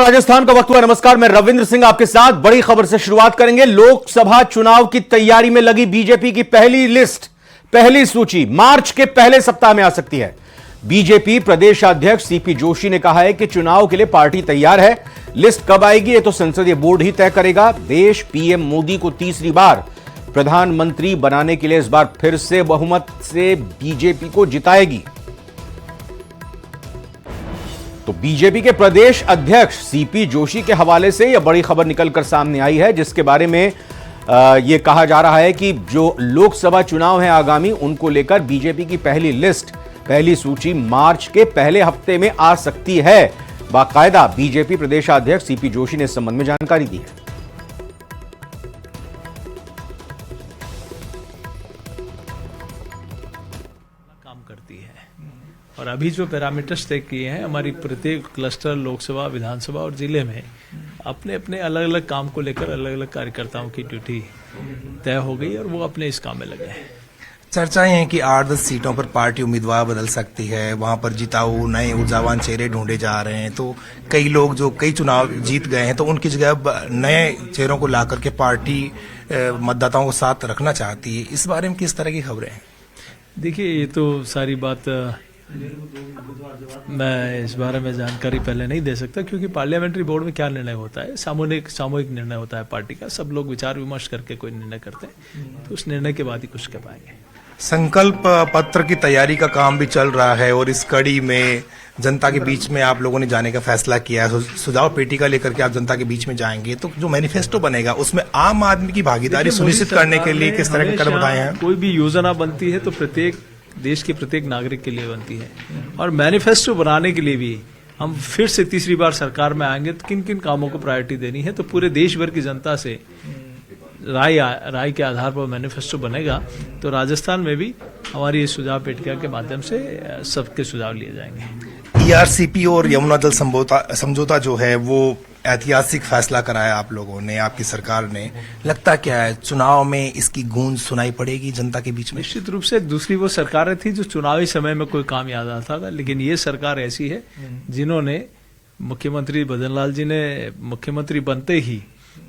राजस्थान का वक्त हुआ। नमस्कार, मैं रविंद्र सिंह आपके साथ बड़ी खबर से शुरुआत करेंगे। लोकसभा चुनाव की तैयारी में लगी बीजेपी की पहली लिस्ट, पहली सूची मार्च के पहले सप्ताह में आ सकती है। बीजेपी प्रदेश अध्यक्ष सीपी जोशी ने कहा है कि चुनाव के लिए पार्टी तैयार है। लिस्ट कब आएगी ये तो संसदीय बोर्ड ही तय करेगा। देश पीएम मोदी को तीसरी बार प्रधानमंत्री बनाने के लिए इस बार फिर से बहुमत से बीजेपी को जिताएगी। तो बीजेपी के प्रदेश अध्यक्ष सीपी जोशी के हवाले से यह बड़ी खबर निकलकर सामने आई है, जिसके बारे में यह कहा जा रहा है कि जो लोकसभा चुनाव है आगामी, उनको लेकर बीजेपी की पहली लिस्ट, पहली सूची मार्च के पहले हफ्ते में आ सकती है। बाकायदा बीजेपी प्रदेश अध्यक्ष सीपी जोशी ने इस संबंध में जानकारी दी है। काम करती है और अभी जो पैरामीटर्स तय किए हैं, हमारी प्रत्येक क्लस्टर, लोकसभा, विधानसभा और जिले में अपने अपने अलग अलग काम को लेकर अलग अलग कार्यकर्ताओं की ड्यूटी तय हो गई और वो अपने इस काम में लगे हैं। चर्चाएं हैं कि 8-10 सीटों पर पार्टी उम्मीदवार बदल सकती है, वहां पर जिताऊ नए ऊर्जावान चेहरे ढूंढे जा रहे हैं। तो कई लोग जो कई चुनाव जीत गए हैं तो उनकी जगह नए चेहरों को ला करके पार्टी मतदाताओं को साथ रखना चाहती है। इस बारे में किस तरह की खबरें हैं? देखिए, ये तो सारी बात मैं इस बारे में जानकारी पहले नहीं दे सकता, क्योंकि पार्लियामेंट्री बोर्ड में क्या निर्णय होता है, सामूहिक निर्णय होता है पार्टी का। सब लोग विचार विमर्श करके कोई निर्णय करते हैं, तो उस निर्णय के बाद ही कुछ कह पाएंगे। संकल्प पत्र की तैयारी का काम भी चल रहा है और इस कड़ी में जनता के बीच में आप लोगों ने जाने का फैसला किया है। सुझाव पेटी का लेकर के आप जनता के बीच में जाएंगे, तो जो मैनिफेस्टो बनेगा उसमें आम आदमी की भागीदारी सुनिश्चित करने के लिए किस तरह के कदम उठाए हैं? कोई भी योजना बनती है तो प्रत्येक देश के प्रत्येक नागरिक के लिए बनती है, और मैनिफेस्टो बनाने के लिए भी हम फिर से तीसरी बार सरकार में आएंगे तो किन किन कामों को प्रायोरिटी देनी है, तो पूरे देश भर की जनता से राय के आधार पर मैनिफेस्टो बनेगा। तो राजस्थान में भी हमारी इस सुझाव पेटिका के माध्यम से सबके सुझाव लिए जाएंगे। ईआरसीपी और यमुना जल समझौता जो है वो ऐतिहासिक फैसला कराया आप लोगों ने, आपकी सरकार ने। लगता क्या है, चुनाव में इसकी गूंज सुनाई पड़ेगी जनता के बीच में? निश्चित रूप से दूसरी वो सरकारें थी जो चुनावी समय में कोई काम याद आता था, लेकिन ये सरकार ऐसी है जिन्होंने, मुख्यमंत्री भजन लाल जी ने मुख्यमंत्री बनते ही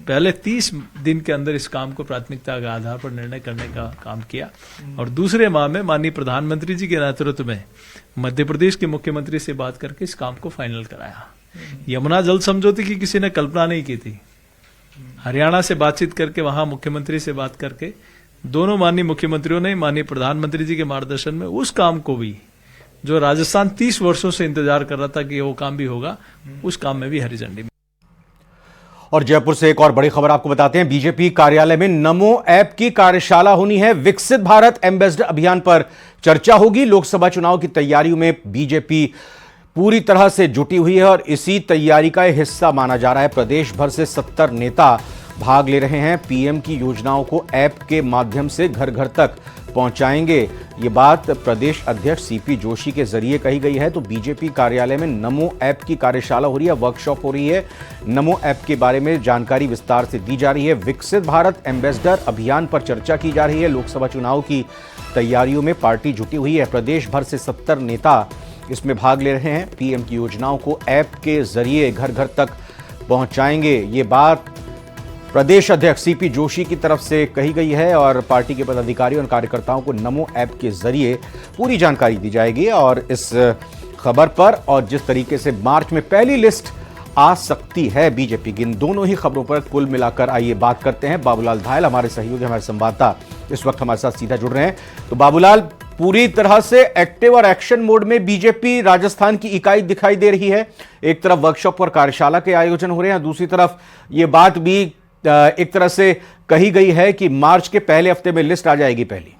पहले 30 दिन के अंदर इस काम को प्राथमिकता के आधार पर निर्णय करने का काम किया, और दूसरे माह में माननीय प्रधानमंत्री जी के नेतृत्व में मध्य प्रदेश के मुख्यमंत्री से बात करके इस काम को फाइनल कराया। यमुना जल समझौते की किसी ने कल्पना नहीं की थी। हरियाणा से बातचीत करके, वहां मुख्यमंत्री से बात करके, दोनों माननीय मुख्यमंत्रियों ने माननीय प्रधानमंत्री जी के मार्गदर्शन में उस काम को भी, जो राजस्थान 30 वर्षों से इंतजार कर रहा था कि वो काम भी होगा, उस काम में भी हरी झंडी। और जयपुर से एक और बड़ी खबर आपको बताते हैं। बीजेपी कार्यालय में नमो ऐप की कार्यशाला होनी है। विकसित भारत एम्बेसडर अभियान पर चर्चा होगी। लोकसभा चुनाव की तैयारियों में बीजेपी पूरी तरह से जुटी हुई है और इसी तैयारी का हिस्सा माना जा रहा है। प्रदेश भर से 70 नेता भाग ले रहे हैं। पीएम की योजनाओं को ऐप के माध्यम से घर घर तक पहुंचाएंगे। ये बात प्रदेश अध्यक्ष सीपी जोशी के जरिए कही गई है। तो बीजेपी कार्यालय में नमो ऐप की कार्यशाला हो रही है, वर्कशॉप हो रही है। नमो ऐप के बारे में जानकारी विस्तार से दी जा रही है। विकसित भारत एम्बेसडर अभियान पर चर्चा की जा रही है। लोकसभा चुनाव की तैयारियों में पार्टी जुटी हुई है। प्रदेश भर से 70 नेता इसमें भाग ले रहे हैं। पीएम की योजनाओं को ऐप के जरिए घर घर तक पहुंचाएंगे। ये बात प्रदेश अध्यक्ष सीपी जोशी की तरफ से कही गई है और पार्टी के पदाधिकारियों और कार्यकर्ताओं को नमो ऐप के जरिए पूरी जानकारी दी जाएगी। और इस खबर पर और जिस तरीके से मार्च में पहली लिस्ट आ सकती है बीजेपी की, इन दोनों ही खबरों पर कुल मिलाकर आइए बात करते हैं। बाबूलाल धायल हमारे सहयोगी, हमारे संवाददाता इस वक्त हमारे साथ सीधा जुड़ रहे हैं। तो बाबूलाल, पूरी तरह से एक्टिव और एक्शन मोड में बीजेपी राजस्थान की इकाई दिखाई दे रही है। एक तरफ वर्कशॉप और कार्यशाला के आयोजन हो रहे हैं, दूसरी तरफ ये बात भी एक तरह से कही गई है कि मार्च के पहले हफ्ते में लिस्ट आ जाएगी पहली।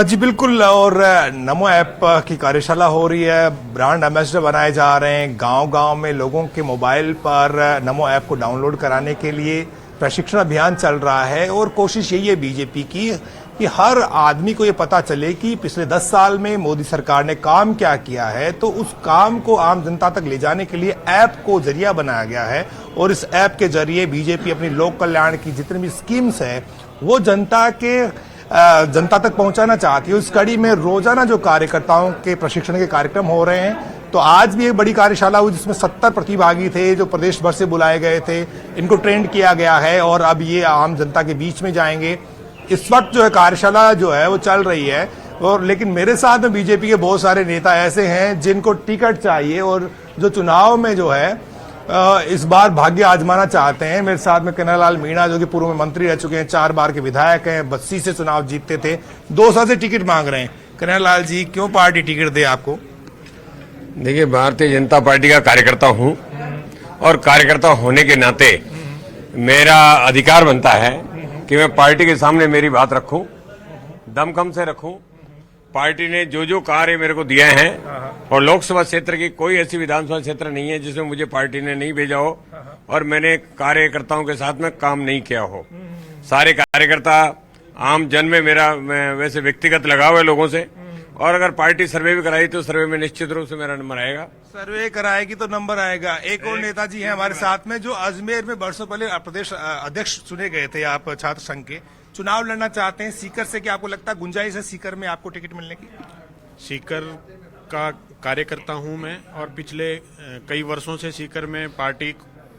जी बिल्कुल, और नमो ऐप की कार्यशाला हो रही है। ब्रांड एम्बेसडर बनाए जा रहे हैं। गांव-गांव में लोगों के मोबाइल पर नमो ऐप को डाउनलोड कराने के लिए प्रशिक्षण अभियान चल रहा है। और कोशिश यही है बीजेपी की कि हर आदमी को ये पता चले कि पिछले 10 साल में मोदी सरकार ने काम क्या किया है। तो उस काम को आम जनता तक ले जाने के लिए ऐप को जरिया बनाया गया है, और इस ऐप के जरिए बीजेपी अपनी लोक कल्याण की जितनी भी स्कीम्स है वो जनता तक पहुंचाना चाहती है। उस कड़ी में रोजाना जो कार्यकर्ताओं के प्रशिक्षण के कार्यक्रम हो रहे हैं, तो आज भी एक बड़ी कार्यशाला हुई जिसमें 70 प्रतिभागी थे जो प्रदेश भर से बुलाए गए थे। इनको ट्रेंड किया गया है और अब ये आम जनता के बीच में जाएंगे। इस वक्त जो है कार्यशाला जो है वो चल रही है, और लेकिन मेरे साथ में बीजेपी के बहुत सारे नेता ऐसे हैं जिनको टिकट चाहिए और जो चुनाव में जो है इस बार भाग्य आजमाना चाहते हैं। मेरे साथ में कन्हैयालाल मीणा जो कि पूर्व में मंत्री रह चुके हैं, 4 बार के विधायक हैं, बस्सी से चुनाव जीतते थे, 2 साल से टिकट मांग रहे हैं। कन्हैयालाल जी, क्यों पार्टी टिकट दे आपको? देखिए, भारतीय जनता पार्टी का कार्यकर्ता हूं और कार्यकर्ता होने के नाते मेरा अधिकार बनता है कि मैं पार्टी के सामने मेरी बात रखूं, दमखम से रखूं। पार्टी ने जो जो कार्य मेरे को दिए हैं, और लोकसभा क्षेत्र की कोई ऐसी विधानसभा क्षेत्र नहीं है जिसमें मुझे पार्टी ने नहीं भेजा हो और मैंने कार्यकर्ताओं के साथ में काम नहीं किया हो। सारे कार्यकर्ता, आम जन में मेरा वैसे व्यक्तिगत लगाव है लोगों से, और अगर पार्टी सर्वे भी कराई तो सर्वे में निश्चित रूप से मेरा नंबर आएगा। सर्वे कराएगी तो नंबर आएगा। एक और नेताजी हैं हमारे साथ में जो अजमेर में वर्षों पहले प्रदेश अध्यक्ष चुने गए थे, आप छात्र संघ के, चुनाव लड़ना चाहते हैं सीकर से। क्या आपको लगता है गुंजाइश है सीकर में आपको टिकट मिलने की? सीकर का कार्यकर्ता हूं मैं और पिछले कई वर्षों से सीकर में पार्टी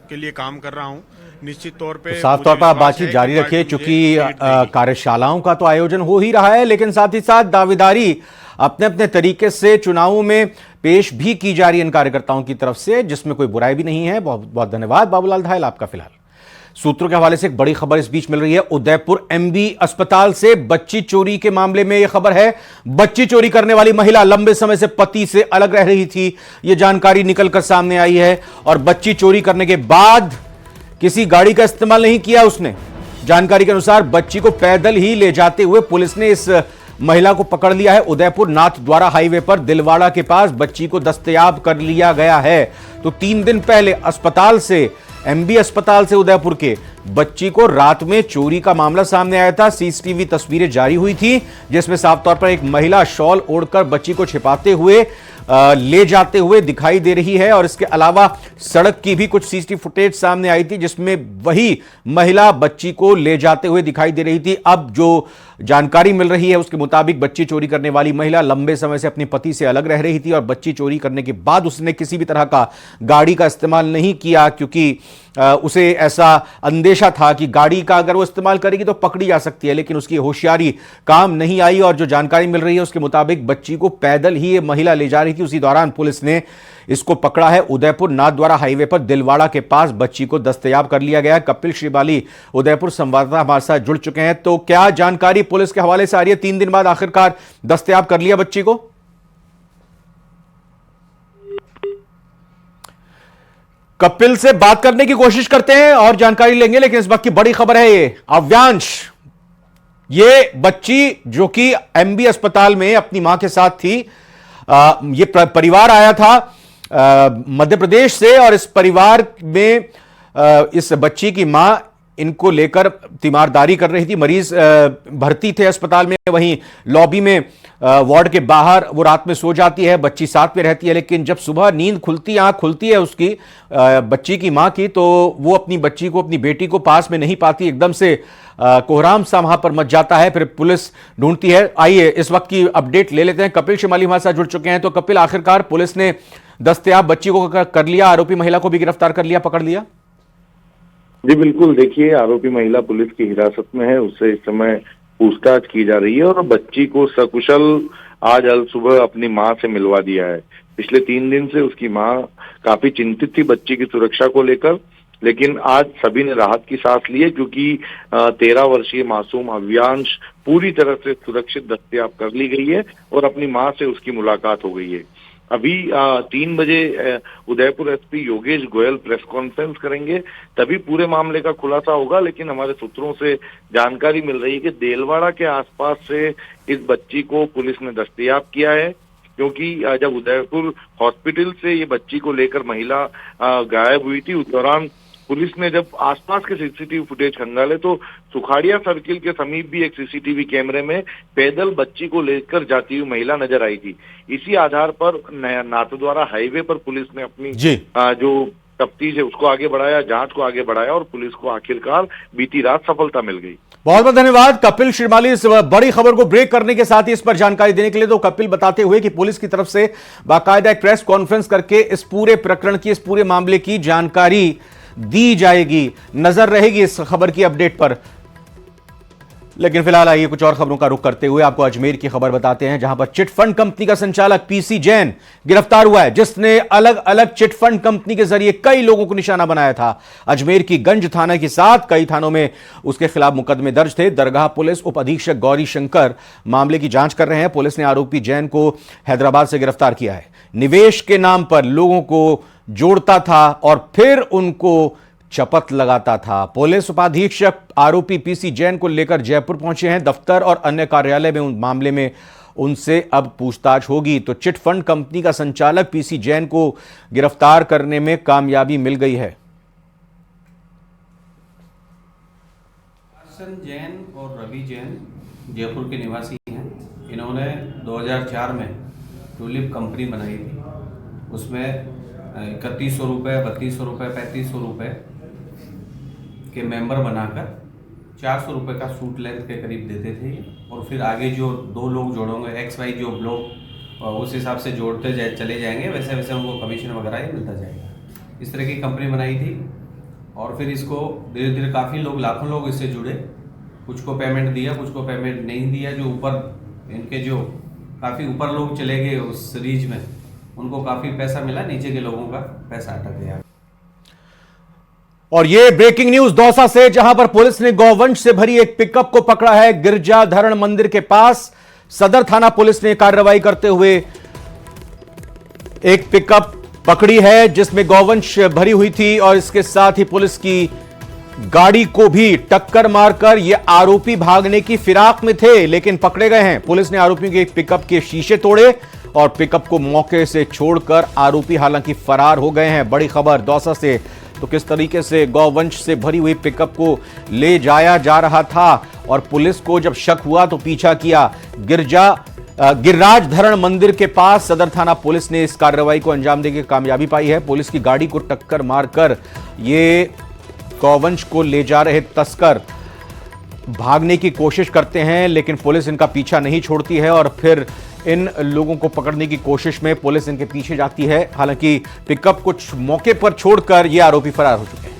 के लिए काम कर रहा हूं। निश्चित तौर पे साफ तौर पर आप बातचीत जारी रखिए, चूंकि कार्यशालाओं का तो आयोजन हो ही रहा है, लेकिन साथ ही साथ दावेदारी अपने अपने तरीके से चुनावों में पेश भी की जा रही है इन कार्यकर्ताओं की तरफ से, जिसमें कोई बुराई भी नहीं है। बहुत बहुत धन्यवाद बाबूलाल धायल आपका। फिलहाल सूत्रों के हवाले से एक बड़ी खबर इस बीच मिल रही है। उदयपुर एमबी अस्पताल से बच्ची चोरी के मामले में यह खबर है। बच्ची चोरी करने वाली महिला लंबे समय से पति से अलग रह रही थी, यह जानकारी निकलकर सामने आई है। और बच्ची चोरी करने के बाद किसी गाड़ी का इस्तेमाल नहीं किया उसने। जानकारी के अनुसार बच्ची को पैदल ही ले जाते हुए पुलिस ने इस महिला को पकड़ लिया है। उदयपुर नाथ द्वारा हाईवे पर दिलवाड़ा के पास बच्ची को दस्तयाब कर लिया गया है। तो 3 दिन पहले अस्पताल से, एमबी अस्पताल से उदयपुर के बच्ची को रात में चोरी का मामला सामने आया था। सीसीटीवी तस्वीरें जारी हुई थी जिसमें साफ तौर पर एक महिला शॉल ओढ़कर बच्ची को छिपाते हुए ले जाते हुए दिखाई दे रही है। और इसके अलावा सड़क की भी कुछ सीसीटीवी फुटेज सामने आई थी जिसमें वही महिला बच्ची को ले जाते हुए दिखाई दे रही थी। अब जो जानकारी मिल रही है उसके मुताबिक बच्ची चोरी करने वाली महिला लंबे समय से अपने पति से अलग रह रही थी और बच्ची चोरी करने के बाद उसने किसी भी तरह का गाड़ी का इस्तेमाल नहीं किया, क्योंकि उसे ऐसा अंदेशा था कि गाड़ी का अगर वो इस्तेमाल करेगी तो पकड़ी जा सकती है, लेकिन उसकी होशियारी काम नहीं आई। और जो जानकारी मिल रही है उसके मुताबिक बच्ची को पैदल ही ये महिला ले जा रही थी। उसी दौरान पुलिस ने इसको पकड़ा है। उदयपुर नाथ द्वारा हाईवे पर दिलवाड़ा के पास बच्ची को दस्तयाब कर लिया गया है। कपिल श्रीवाली उदयपुर संवाददाता हमारे साथ जुड़ चुके हैं। तो क्या जानकारी पुलिस के हवाले से आ रही है? 3 दिन बाद आखिरकार दस्तयाब कर लिया बच्ची को। कपिल से बात करने की कोशिश करते हैं और जानकारी लेंगे, लेकिन इस वक्त की बड़ी खबर है ये अव्यांश, ये बच्ची जो कि एमबी अस्पताल में अपनी मां के साथ थी, ये परिवार आया था मध्य प्रदेश से और इस परिवार में इस बच्ची की मां इनको लेकर तीमारदारी कर रही थी। मरीज भर्ती थे अस्पताल में, वहीं लॉबी में वार्ड के बाहर वो रात में सो जाती है, बच्ची साथ में रहती है। लेकिन जब सुबह नींद खुलती, आंख खुलती है उसकी बच्ची की मां की, तो वो अपनी बच्ची को, अपनी बेटी को पास में नहीं पाती। एकदम से कोहराम सा वहां पर मच जाता है, फिर पुलिस ढूंढती है। आइए इस वक्त की अपडेट ले लेते हैं। कपिल श्रीमाली हमारे साथ जुड़ चुके हैं। तो कपिल, आखिरकार पुलिस ने दस्तयाब बच्ची को कर लिया, आरोपी महिला को भी गिरफ्तार कर लिया, पकड़ लिया? जी बिल्कुल, देखिए आरोपी महिला पुलिस की हिरासत में है, उससे इस समय पूछताछ की जा रही है और बच्ची को सकुशल आज अल सुबह अपनी मां से मिलवा दिया है। पिछले 3 दिन से उसकी मां काफी चिंतित थी बच्ची की सुरक्षा को लेकर, लेकिन आज सभी ने राहत की सांस ली है क्योंकि 13 वर्षीय मासूम अव्यांश पूरी तरह से सुरक्षित दस्तयाब कर ली गई है और अपनी मां से उसकी मुलाकात हो गई है। अभी 3 बजे Udaipur SP Yogesh Goyal press conference करेंगे, तभी पूरे मामले का खुलासा होगा। लेकिन हमारे सूत्रों से जानकारी मिल रही है कि देलवाड़ा के आसपास से इस बच्ची को पुलिस ने दस्तयाब किया है, क्योंकि जब उदयपुर हॉस्पिटल से ये बच्ची को लेकर महिला गायब हुई थी, उस दौरान पुलिस ने जब आसपास के सीसीटीवी फुटेज खंगाले तो सुखाड़िया सर्किल के समीप भी एक सीसीटीवी कैमरे में पैदल बच्ची को लेकर जाती हुई महिला नजर आई थी। इसी आधार पर नाथद्वारा हाईवे पर पुलिस ने अपनी जो तफ्तीश है उसको आगे बढ़ाया, जांच को आगे बढ़ाया और पुलिस को आखिरकार बीती रात सफलता मिल गई। बहुत बहुत धन्यवाद कपिल श्रीमाली इस बड़ी खबर को ब्रेक करने के साथ ही इस पर जानकारी देने के लिए। तो कपिल बताते हुए कि पुलिस की तरफ से बाकायदा एक प्रेस कॉन्फ्रेंस करके इस पूरे प्रकरण की, इस पूरे मामले की जानकारी दी जाएगी, नजर रहेगी इस खबर की अपडेट पर। लेकिन फिलहाल आइए कुछ और खबरों का रुख करते हुए आपको अजमेर की खबर बताते हैं, जहां पर चिटफंड कंपनी का संचालक पीसी जैन गिरफ्तार हुआ है, जिसने अलग अलग चिटफंड कंपनी के जरिए कई लोगों को निशाना बनाया था। अजमेर की गंज थाना के साथ कई थानों में उसके खिलाफ मुकदमे दर्ज थे। दरगाह पुलिस उप अधीक्षक गौरी शंकर मामले की जांच कर रहे हैं। पुलिस ने आरोपी जैन को हैदराबाद से गिरफ्तार किया है। निवेश के नाम पर लोगों को जोड़ता था और फिर उनको शपथ लगाता था। पुलिस उपाधीक्षक आरोपी पीसी जैन को लेकर जयपुर पहुंचे हैं। दफ्तर और अन्य कार्यालय में उन मामले में उनसे अब पूछताछ होगी। तो चिटफंड कंपनी का संचालक पीसी जैन को गिरफ्तार करने में कामयाबी मिल गई है। हसन जैन और रवि जैन जयपुर के निवासी हैं। इन्होंने 2004 में ट्यूलिप कंपनी बनाई थी। उसमें 3100 रुपये, 3200 रुपये, 3500 रुपये के मेंबर बनाकर 400 रुपये का सूट लेंथ के करीब देते थे। और फिर आगे जो दो लोग जोड़ोंगे, XY जो लोग उस हिसाब से जोड़ते चले जाएंगे, वैसे वैसे उनको कमीशन वगैरह ही मिलता जाएगा। इस तरह की कंपनी बनाई थी। और फिर इसको धीरे धीरे काफ़ी लोग, लाखों लोग इससे जुड़े। कुछ को पेमेंट दिया, कुछ को पेमेंट नहीं दिया। जो ऊपर इनके जो काफ़ी ऊपर लोग चले गए उस रीच में, उनको काफ़ी पैसा मिला, नीचे के लोगों का पैसा अटक गया। और ये ब्रेकिंग न्यूज दौसा से, जहां पर पुलिस ने गौवंश से भरी एक पिकअप को पकड़ा है गिरजाधरण मंदिर के पास। सदर थाना पुलिस ने कार्रवाई करते हुए एक पिकअप पकड़ी है जिसमें गौवंश भरी हुई थी और इसके साथ ही पुलिस की गाड़ी को भी टक्कर मारकर ये आरोपी भागने की फिराक में थे, लेकिन पकड़े गए हैं। पुलिस ने आरोपियों के पिकअप के शीशे तोड़े और पिकअप को मौके से छोड़कर आरोपी हालांकि फरार हो गए हैं। बड़ी खबर दौसा से। तो किस तरीके से गौवंश से भरी हुई पिकअप को ले जाया जा रहा था और पुलिस को जब शक हुआ तो पीछा किया। गिरिराज धरण मंदिर के पास सदर थाना पुलिस ने इस कार्रवाई को अंजाम देने की कामयाबी पाई है। पुलिस की गाड़ी को टक्कर मारकर ये गौवंश को ले जा रहे तस्कर भागने की कोशिश करते हैं, लेकिन पुलिस इनका पीछा नहीं छोड़ती है और फिर इन लोगों को पकड़ने की कोशिश में पुलिस इनके पीछे जाती है। हालांकि पिकअप को मौके पर छोड़कर ये आरोपी फरार हो चुके हैं।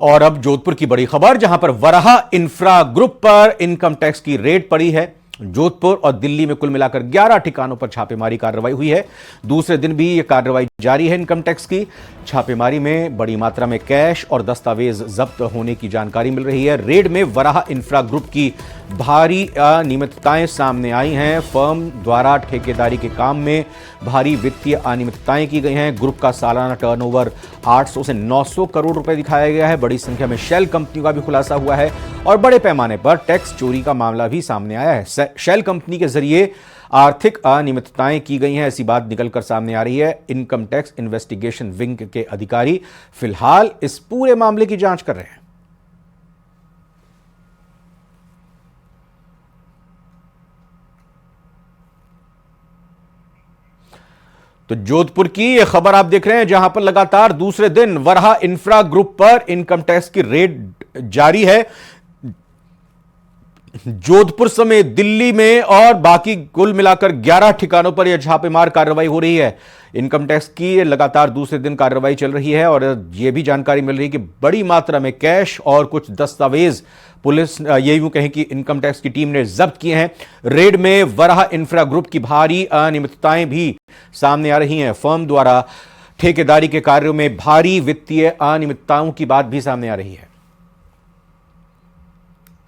और अब जोधपुर की बड़ी खबर, जहां पर वराहा इंफ्रा ग्रुप पर इनकम टैक्स की रेड पड़ी है। जोधपुर और दिल्ली में कुल मिलाकर 11 ठिकानों पर छापेमारी कार्रवाई हुई है। दूसरे दिन भी यह कार्रवाई जारी है इनकम टैक्स की। छापेमारी में बड़ी मात्रा में कैश और दस्तावेज जब्त होने की जानकारी मिल रही है। रेड में वराहा इंफ्रा ग्रुप की भारी अनियमितताएं सामने आई हैं। फर्म द्वारा ठेकेदारी के काम में भारी वित्तीय अनियमितताएं की गई हैं। ग्रुप का सालाना टर्नओवर 800 से 900 करोड़ रुपए दिखाया गया है। बड़ी संख्या में शेल कंपनियों का भी खुलासा हुआ है और बड़े पैमाने पर टैक्स चोरी का मामला भी सामने आया है। शेल कंपनी के जरिए आर्थिक अनियमितताएं की गई हैं, ऐसी बात निकलकर सामने आ रही है। इनकम टैक्स इन्वेस्टिगेशन विंग के अधिकारी फिलहाल इस पूरे मामले की जांच कर रहे हैं। तो जोधपुर की यह खबर आप देख रहे हैं, जहां पर लगातार दूसरे दिन वराहा इंफ्रा ग्रुप पर इनकम टैक्स की रेड जारी है। जोधपुर समेत दिल्ली में और बाकी कुल मिलाकर 11 ठिकानों पर यह छापेमार कार्रवाई हो रही है। इनकम टैक्स की लगातार दूसरे दिन कार्रवाई चल रही है और यह भी जानकारी मिल रही है कि बड़ी मात्रा में कैश और कुछ दस्तावेज पुलिस, ये यूं कहें कि इनकम टैक्स की टीम ने जब्त किए हैं। रेड में वराहा इंफ्रा ग्रुप की भारी अनियमितताएं भी सामने आ रही हैं। फर्म द्वारा ठेकेदारी के कार्यों में भारी वित्तीय अनियमितताओं की बात भी सामने आ रही है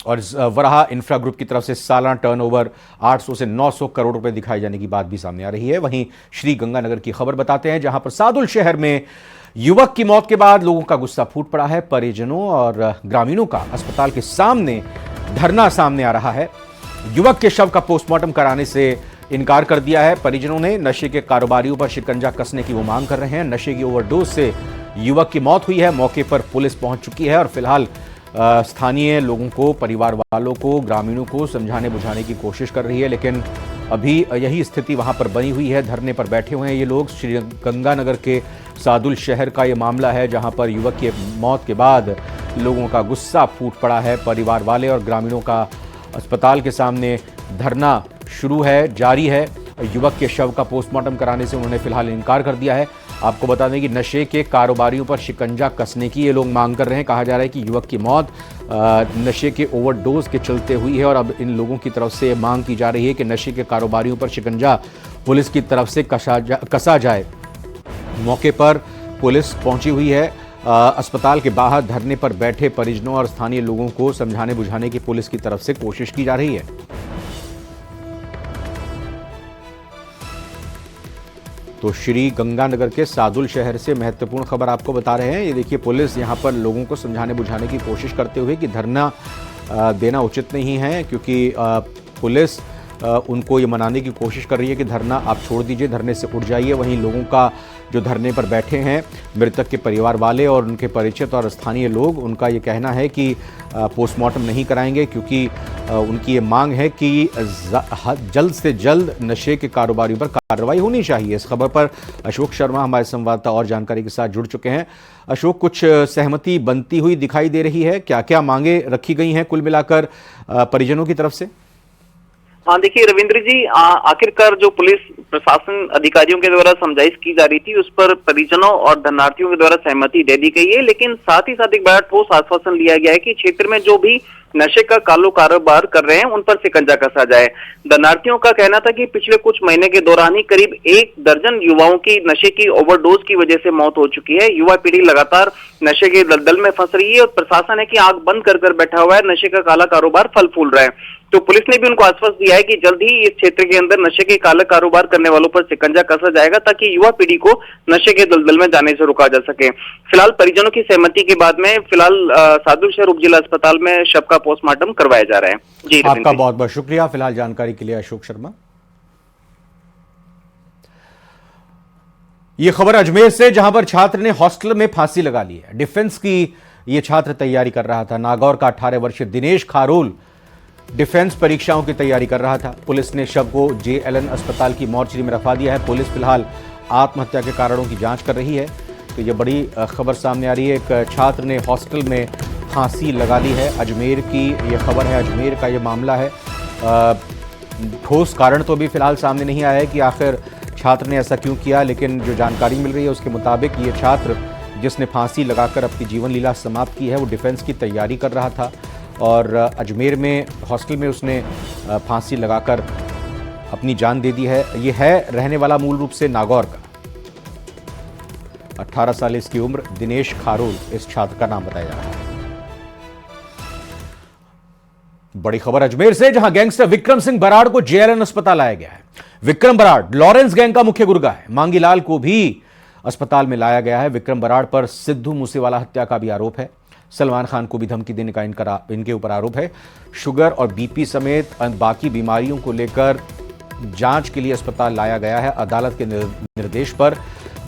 और वराहा इंफ्रा ग्रुप की तरफ से सालाना टर्नओवर 800 से 900 करोड़ रुपए दिखाए जाने की बात भी सामने आ रही है। वहीं श्री गंगानगर की खबर बताते हैं, जहां पर सादुल शहर में युवक की मौत के बाद लोगों का गुस्सा फूट पड़ा है। परिजनों और ग्रामीणों का अस्पताल के सामने धरना सामने आ रहा है। युवक के शव का पोस्टमार्टम कराने से इनकार कर दिया है। परिजनों ने नशे के कारोबारियों पर शिकंजा कसने की वो मांग कर रहे हैं। नशे की ओवरडोज से युवक की मौत हुई है। मौके पर पुलिस पहुंच चुकी है और फिलहाल स्थानीय लोगों को, परिवार वालों को, ग्रामीणों को समझाने बुझाने की कोशिश कर रही है, लेकिन अभी यही स्थिति वहां पर बनी हुई है। धरने पर बैठे हुए हैं ये लोग। श्री गंगानगर के सादुल शहर का ये मामला है, जहां पर युवक की मौत के बाद लोगों का गुस्सा फूट पड़ा है। परिवार वाले और ग्रामीणों का अस्पताल के सामने धरना शुरू है, जारी है। युवक के शव का पोस्टमार्टम कराने से उन्होंने फिलहाल इनकार कर दिया है। आपको बता दें कि नशे के कारोबारियों पर शिकंजा कसने की ये लोग मांग कर रहे हैं। कहा जा रहा है कि युवक की मौत नशे के ओवरडोज के चलते हुई है और अब इन लोगों की तरफ से मांग की जा रही है कि नशे के कारोबारियों पर शिकंजा पुलिस की तरफ से कसा जाए। मौके पर पुलिस पहुंची हुई है। अस्पताल के बाहर धरने पर बैठे परिजनों और स्थानीय लोगों को समझाने बुझाने की पुलिस की तरफ से कोशिश की जा रही है। तो श्री गंगानगर के सादुल शहर से महत्वपूर्ण खबर आपको बता रहे हैं। ये देखिए, पुलिस यहां पर लोगों को समझाने बुझाने की कोशिश करते हुए कि धरना देना उचित नहीं है, क्योंकि पुलिस उनको ये मनाने की कोशिश कर रही है कि धरना आप छोड़ दीजिए, धरने से उठ जाइए। वहीं लोगों का जो धरने पर बैठे हैं, मृतक के परिवार वाले और उनके परिचित और स्थानीय लोग, उनका ये कहना है कि पोस्टमार्टम नहीं कराएंगे, क्योंकि उनकी ये मांग है कि जल्द से जल्द नशे के कारोबारियों पर कार्रवाई होनी चाहिए। इस खबर पर अशोक शर्मा हमारे संवाददाता और जानकारी के साथ जुड़ चुके हैं। अशोक, कुछ सहमति बनती हुई दिखाई दे रही है? क्या क्या मांगे रखी गई हैं कुल मिलाकर परिजनों की तरफ से? हाँ, देखिए रविंद्र जी, आखिरकार जो पुलिस प्रशासन अधिकारियों के द्वारा समझाइश की जा रही थी, उस पर परिजनों और धरनार्थियों के द्वारा सहमति दे दी गई है। लेकिन साथ ही साथ एक बड़ा ठोस आश्वासन लिया गया है कि क्षेत्र में जो भी नशे का कालो कारोबार कर रहे हैं उन पर शिकंजा कसा जाए। धरनार्थियों का कहना था कि पिछले कुछ महीने के दौरान ही करीब 1 दर्जन युवाओं की नशे की ओवरडोज की वजह से मौत हो चुकी है। युवा पीढ़ी लगातार नशे के दलदल में फंस रही है और प्रशासन है कि आंख बंद कर बैठा हुआ है, नशे का काला कारोबार फल फूल रहा है। तो पुलिस ने भी उनको आश्वस्त दिया है कि जल्द ही इस क्षेत्र के अंदर नशे के काला कारोबार करने वालों पर शिकंजा कसा जाएगा, ताकि युवा पीढ़ी को नशे के दलदल में जाने से रोका जा सके। फिलहाल परिजनों की सहमति के बाद में फिलहाल सादुल शहर उप जिला अस्पताल में शव का पोस्टमार्टम करवाया जा रहा है। जी, आपका बहुत बहुत शुक्रिया फिलहाल जानकारी के लिए अशोक शर्मा। यह खबर अजमेर से, जहां पर छात्र ने हॉस्टल में फांसी लगा ली है। डिफेंस की यह छात्र तैयारी कर रहा था। नागौर का 18 वर्षीय दिनेश खारोल डिफेंस परीक्षाओं की तैयारी कर रहा था। पुलिस ने शव को JLN अस्पताल की मॉर्चरी में रखवा दिया है। पुलिस फिलहाल आत्महत्या के कारणों की जांच कर रही है। तो यह बड़ी खबर सामने आ रही है। एक छात्र ने हॉस्टल में फांसी लगा ली है। अजमेर की यह खबर है, अजमेर का यह मामला है। ठोस कारण तो अभी फिलहाल सामने नहीं आया है कि आखिर छात्र ने ऐसा क्यों किया, लेकिन जो जानकारी मिल रही है उसके मुताबिक ये छात्र जिसने फांसी लगाकर अपनी जीवन लीला समाप्त की है, वो डिफेंस की तैयारी कर रहा था और अजमेर में हॉस्टल में उसने फांसी लगाकर अपनी जान दे दी है। ये है रहने वाला मूल रूप से नागौर का। 18 साल इसकी उम्र, दिनेश खारोल इस छात्र का नाम बताया जा रहा है। बड़ी खबर अजमेर से, जहां गैंगस्टर विक्रम सिंह बराड़ को JLN अस्पताल लाया गया है। विक्रम बराड़ लॉरेंस गैंग का मुख्य गुर्गा है। मांगीलाल को भी अस्पताल में लाया गया है। विक्रम बराड़ पर सिद्धू मूसेवाला हत्या का भी आरोप है। सलमान खान को भी धमकी देने का इनके ऊपर आरोप है। शुगर और BP समेत बाकी बीमारियों को लेकर जांच के लिए अस्पताल लाया गया है। अदालत के निर्देश पर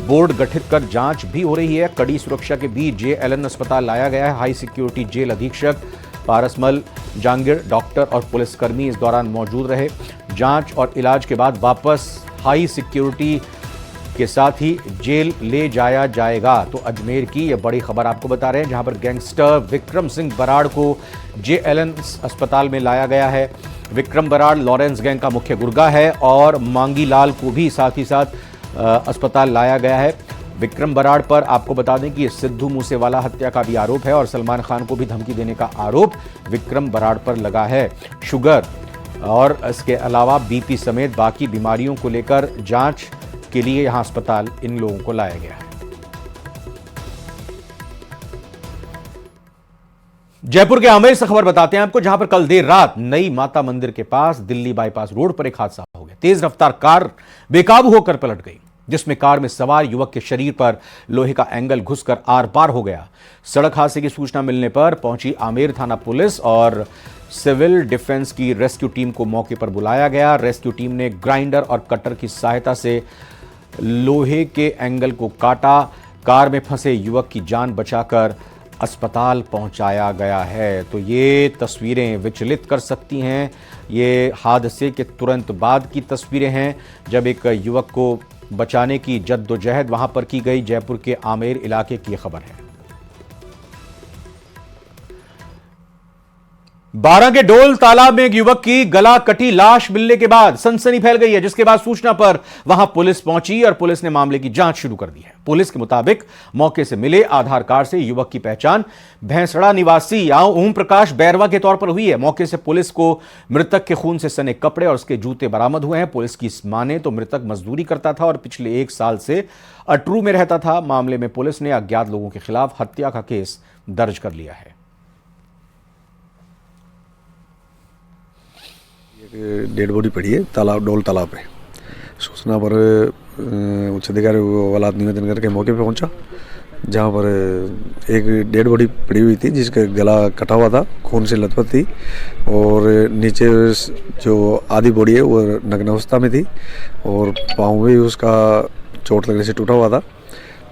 बोर्ड गठित कर जांच भी हो रही है। कड़ी सुरक्षा के बीच JLN अस्पताल लाया गया है। हाई सिक्योरिटी जेल अधीक्षक पारसमल जांगिर, डॉक्टर और पुलिसकर्मी इस दौरान मौजूद रहे। जांच और इलाज के बाद वापस हाई सिक्योरिटी के साथ ही जेल ले जाया जाएगा। तो अजमेर की यह बड़ी खबर आपको बता रहे हैं, जहां पर गैंगस्टर विक्रम सिंह बराड़ को JLN अस्पताल में लाया गया है। विक्रम बराड़ लॉरेंस गैंग का मुख्य गुर्गा है और मांगीलाल को भी साथ ही साथ अस्पताल लाया गया है। विक्रम बराड़ पर आपको बता दें कि सिद्धू मूसेवाला हत्या का भी आरोप है और सलमान खान को भी धमकी देने का आरोप विक्रम बराड़ पर लगा है। शुगर और इसके अलावा BP समेत बाकी बीमारियों को लेकर जांच के लिए यहां अस्पताल इन लोगों को लाया गया है। जयपुर के आमेर से खबर बताते हैं आपको, जहां पर कल देर रात नई माता मंदिर के पास दिल्ली बाईपास रोड पर एक हादसा हो गया। तेज रफ्तार कार बेकाबू होकर पलट गई, जिसमें कार में सवार युवक के शरीर पर लोहे का एंगल घुसकर आर पार हो गया। सड़क हादसे की सूचना मिलने पर पहुंची आमेर थाना पुलिस और सिविल डिफेंस की रेस्क्यू टीम को मौके पर बुलाया गया। रेस्क्यू टीम ने ग्राइंडर और कटर की सहायता से लोहे के एंगल को काटा। कार में फंसे युवक की जान बचाकर अस्पताल पहुंचाया गया है। तो ये तस्वीरें विचलित कर सकती हैं। ये हादसे के तुरंत बाद की तस्वीरें हैं जब एक युवक को बचाने की जद्दोजहद वहां पर की गई। जयपुर के आमेर इलाके की खबर है। 12 के डोल तालाब में एक युवक की गला कटी लाश मिलने के बाद सनसनी फैल गई है, जिसके बाद सूचना पर वहां पुलिस पहुंची और पुलिस ने मामले की जांच शुरू कर दी है। पुलिस के मुताबिक मौके से मिले आधार कार्ड से युवक की पहचान भैंसड़ा निवासी ओम प्रकाश बैरवा के तौर पर हुई है। मौके से पुलिस को मृतक के खून से सने कपड़े और उसके जूते बरामद हुए हैं। पुलिस की माने तो मृतक मजदूरी करता था और पिछले 1 साल से अटरू में रहता था। मामले में पुलिस ने अज्ञात लोगों के खिलाफ हत्या का केस दर्ज कर लिया है। डेड बॉडी पड़ी है डोल तालाब पे। सूचना पर उच्च अधिकारी वाला निवेदन करके मौके पे पहुंचा, जहां पर एक डेड बॉडी पड़ी हुई थी जिसका गला कटा हुआ था, खून से लथपथ थी और नीचे जो आधी बॉडी है वो नग्न अवस्था में थी और पाँव भी उसका चोट लगने से टूटा हुआ था।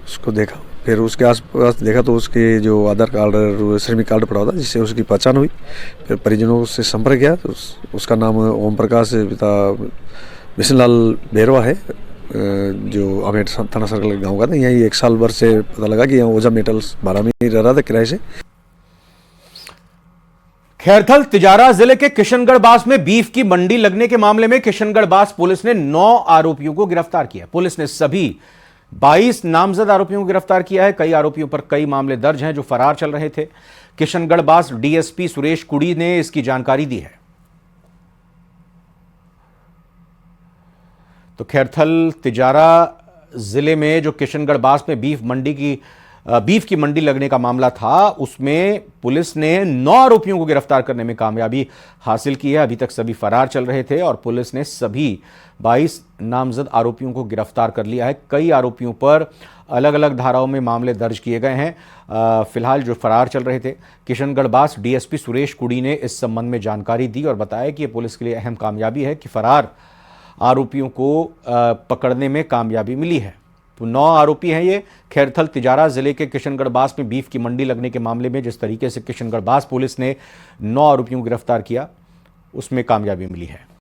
उसको देखा, फिर उसके आसपास देखा तो उसके जो आधार कार्ड और श्रमिक कार्ड पड़ा हुआ था, जिससे उसकी पहचान हुई। फिर परिजनों से संपर्क किया तो उसका नाम ओम प्रकाश पिता मिशन लाल बैरवा है, जो आमेर थाना सर्कल गांव का था। यही 1 साल भर से पता लगा कि यहाँ ओझा मेटल्स 12 में ही रह रहा था किराए से। खैरथल तिजारा जिले के किशनगढ़ बास में बीफ की मंडी लगने के मामले में किशनगढ़ बास पुलिस ने 9 आरोपियों को गिरफ्तार किया। पुलिस ने सभी 22 नामजद आरोपियों को गिरफ्तार किया है। कई आरोपियों पर कई मामले दर्ज हैं जो फरार चल रहे थे। किशनगढ़ बास डीएसपी सुरेश कुड़ी ने इसकी जानकारी दी है। तो खैरथल तिजारा जिले में जो किशनगढ़ बास में बीफ की मंडी लगने का मामला था, उसमें पुलिस ने 9 आरोपियों को गिरफ्तार करने में कामयाबी हासिल की है। अभी तक सभी फरार चल रहे थे और पुलिस ने सभी 22 नामजद आरोपियों को गिरफ्तार कर लिया है। कई आरोपियों पर अलग अलग धाराओं में मामले दर्ज किए गए हैं। फिलहाल जो फरार चल रहे थे, किशनगढ़ बास डीएसपी सुरेश कुड़ी ने इस संबंध में जानकारी दी और बताया कि यह पुलिस के लिए अहम कामयाबी है कि फरार आरोपियों को पकड़ने में कामयाबी मिली है। तो 9 आरोपी हैं ये। खैरथल तिजारा जिले के किशनगढ़ बास में बीफ की मंडी लगने के मामले में जिस तरीके से किशनगढ़ बास पुलिस ने 9 आरोपियों को गिरफ्तार किया, उसमें कामयाबी मिली है।